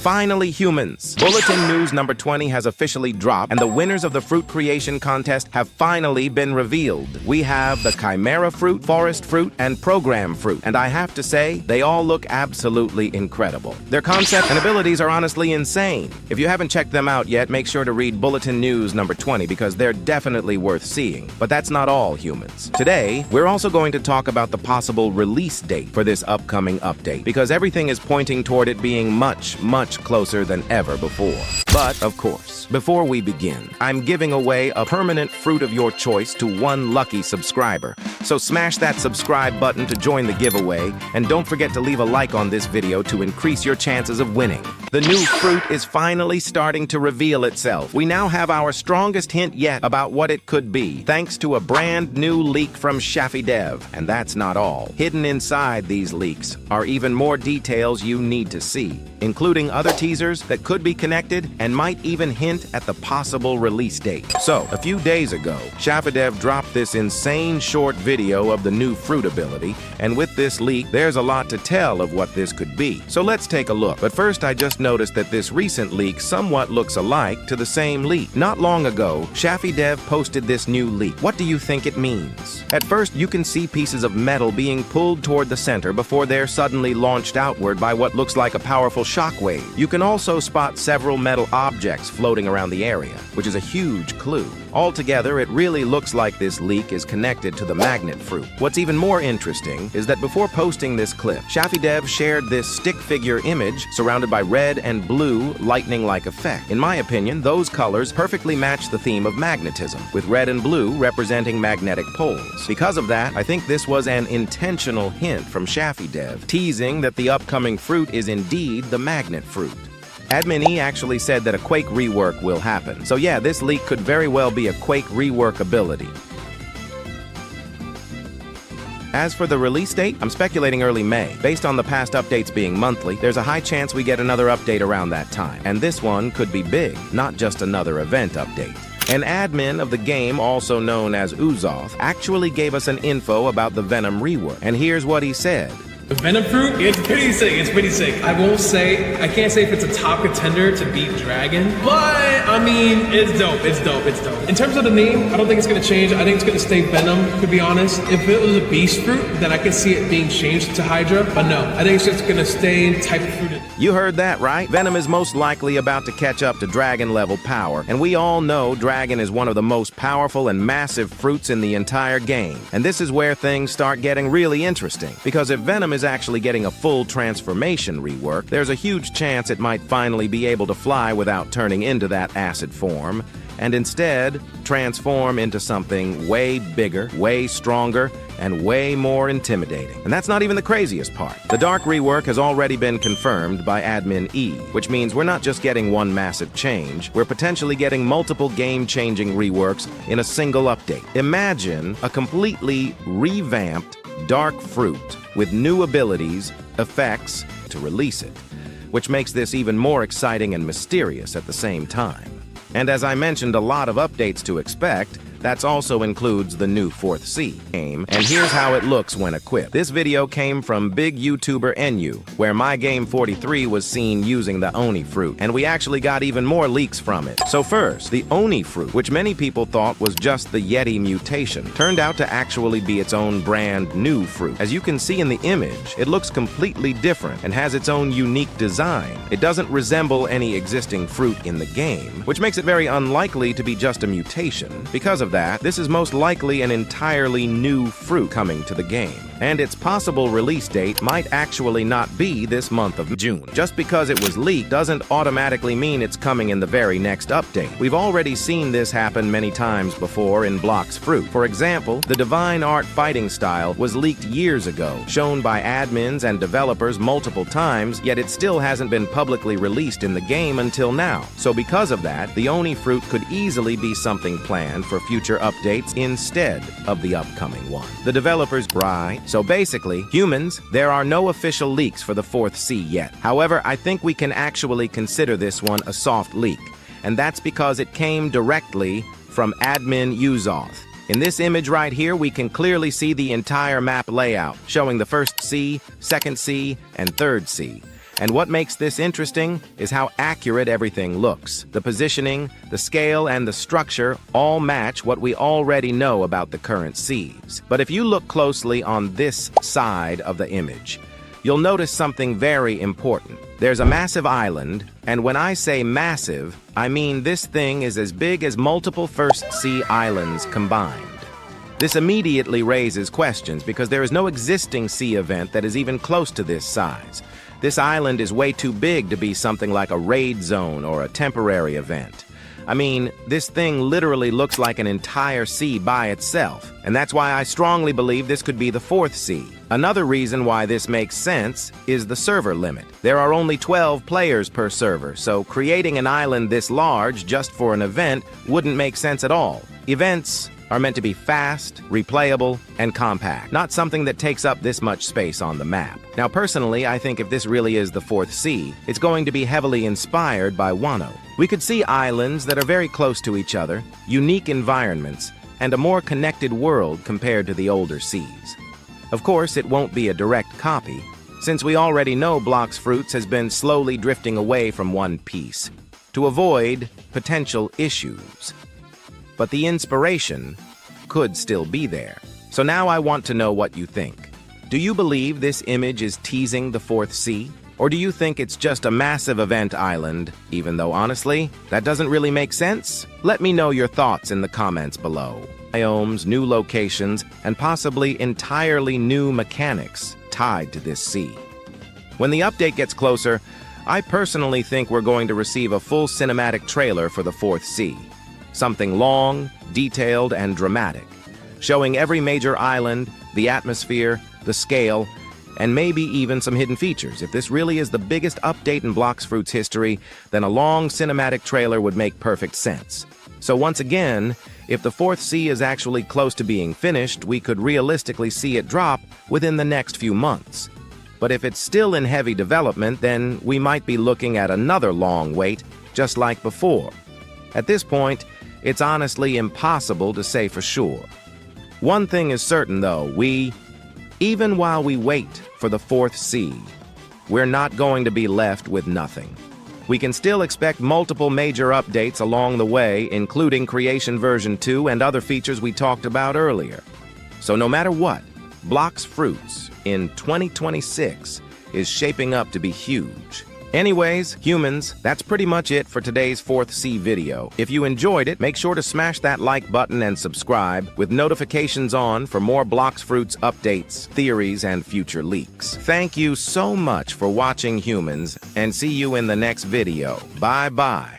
Finally, humans! Bulletin news number 20 has officially dropped, and the winners of the fruit creation contest have finally been revealed. We have the Chimera Fruit, Forest Fruit, and Program Fruit, and I have to say, they all look absolutely incredible. Their concept and abilities are honestly insane. If you haven't checked them out yet, make sure to read Bulletin news number 20 because they're definitely worth seeing. But that's not all, humans. Today, we're also going to talk about the possible release date for this upcoming update, because everything is pointing toward it being much closer than ever before. But, of course, before we begin, I'm giving away a permanent fruit of your choice to one lucky subscriber. So smash that subscribe button to join the giveaway, and don't forget to leave a like on this video to increase your chances of winning. The new fruit is finally starting to reveal itself. We now have our strongest hint yet about what it could be, thanks to a brand new leak from ShaffyDev. And that's not all. Hidden inside these leaks are even more details you need to see, including other teasers that could be connected and might even hint at the possible release date. So, a few days ago, ShaffyDev dropped this insane short video of the new fruit ability, and with this leak, there's a lot to tell of what this could be. So let's take a look. But first, I just noticed that this recent leak somewhat looks alike to the same leak. Not long ago, ShaffyDev posted this new leak. What do you think it means? At first, you can see pieces of metal being pulled toward the center before they're suddenly launched outward by what looks like a powerful shockwave. You can also spot several metal objects floating around the area, which is a huge clue. Altogether, it really looks like this leak is connected to the magnet fruit. What's even more interesting is that before posting this clip, ShaffyDev shared this stick figure image surrounded by red and blue lightning-like effect. In my opinion, those colors perfectly match the theme of magnetism, with red and blue representing magnetic poles. Because of that, I think this was an intentional hint from ShaffyDev, teasing that the upcoming fruit is indeed the magnet fruit. Admin E actually said that a Quake rework will happen. So yeah, this leak could very well be a Quake rework ability. As for the release date, I'm speculating early May. Based on the past updates being monthly, there's a high chance we get another update around that time. And this one could be big, not just another event update. An admin of the game, also known as Uzoth, actually gave us an info about the Venom rework. And here's what he said. The Venom Fruit, it's pretty sick. I won't say, I can't say if it's a top contender to beat Dragon, but I mean, it's dope. In terms of the name, I don't think it's gonna change. I think it's gonna stay Venom, to be honest. If it was a Beast Fruit, then I could see it being changed to Hydra, but no, I think it's just gonna stay type of fruit. You heard that right? Venom is most likely about to catch up to Dragon level power, and we all know Dragon is one of the most powerful and massive fruits in the entire game. And this is where things start getting really interesting, because if Venom is actually getting a full transformation rework, there's a huge chance it might finally be able to fly without turning into that acid form, and instead transform into something way bigger, way stronger, and way more intimidating. And that's not even the craziest part. The Dark rework has already been confirmed by Admin E, which means we're not just getting one massive change, we're potentially getting multiple game-changing reworks in a single update. Imagine a completely revamped Dark Fruit with new abilities, effects to release it, which makes this even more exciting and mysterious at the same time. And as I mentioned, a lot of updates to expect. That also includes the new 4th Sea game, and here's how it looks when equipped. This video came from big YouTuber NU, where MyGame43 was seen using the Oni fruit, and we actually got even more leaks from it. So first, the Oni fruit, which many people thought was just the Yeti mutation, turned out to actually be its own brand new fruit. As you can see in the image, it looks completely different and has its own unique design. It doesn't resemble any existing fruit in the game, which makes it very unlikely to be just a mutation. Because of that, this is most likely an entirely new fruit coming to the game, and its possible release date might actually not be this month of June. Just because it was leaked doesn't automatically mean it's coming in the very next update. We've already seen this happen many times before in Blox fruit. For example, the Divine Art fighting style was leaked years ago, shown by admins and developers multiple times, yet it still hasn't been publicly released in the game until now. So because of that, the Oni fruit could easily be something planned for future updates instead of the upcoming one. The developers, right? So basically, humans, there are no official leaks for the 4th Sea yet. However, I think we can actually consider this one a soft leak, and that's because it came directly from admin Uzoth. In this image right here, we can clearly see the entire map layout, showing the 1st Sea, 2nd Sea, and 3rd Sea. And what makes this interesting is how accurate everything looks. The positioning, the scale, and the structure all match what we already know about the current seas. But if you look closely on this side of the image, you'll notice something very important. There's a massive island, and when I say massive, I mean this thing is as big as multiple first sea islands combined. This immediately raises questions because there is no existing sea event that is even close to this size. This island is way too big to be something like a raid zone or a temporary event. I mean, this thing literally looks like an entire sea by itself, and that's why I strongly believe this could be the fourth sea. Another reason why this makes sense is the server limit. There are only 12 players per server, so creating an island this large just for an event wouldn't make sense at all. Events are meant to be fast, replayable, and compact, not something that takes up this much space on the map. Now, personally, I think if this really is the fourth sea, it's going to be heavily inspired by Wano. We could see islands that are very close to each other, unique environments, and a more connected world compared to the older seas. Of course, it won't be a direct copy, since we already know Blox Fruits has been slowly drifting away from One Piece to avoid potential issues. But the inspiration could still be there. So now I want to know what you think. Do you believe this image is teasing the fourth sea? Or do you think it's just a massive event island, even though honestly, that doesn't really make sense? Let me know your thoughts in the comments below. Biomes, new locations, and possibly entirely new mechanics tied to this sea. When the update gets closer, I personally think we're going to receive a full cinematic trailer for the fourth sea. Something long, detailed, and dramatic, showing every major island, the atmosphere, the scale, and maybe even some hidden features. If this really is the biggest update in Blox Fruit's history, then a long cinematic trailer would make perfect sense. So once again, if the fourth sea is actually close to being finished, we could realistically see it drop within the next few months. But if it's still in heavy development, then we might be looking at another long wait, just like before. At this point, it's honestly impossible to say for sure. One thing is certain, though, even while we wait for the fourth sea, we're not going to be left with nothing. We can still expect multiple major updates along the way, including Creation version 2 and other features we talked about earlier. So no matter what, Blox Fruits in 2026 is shaping up to be huge. Anyways, humans, that's pretty much it for today's fourth sea video. If you enjoyed it, make sure to smash that like button and subscribe with notifications on for more Blox Fruits updates, theories, and future leaks. Thank you so much for watching, humans, and see you in the next video. Bye-bye.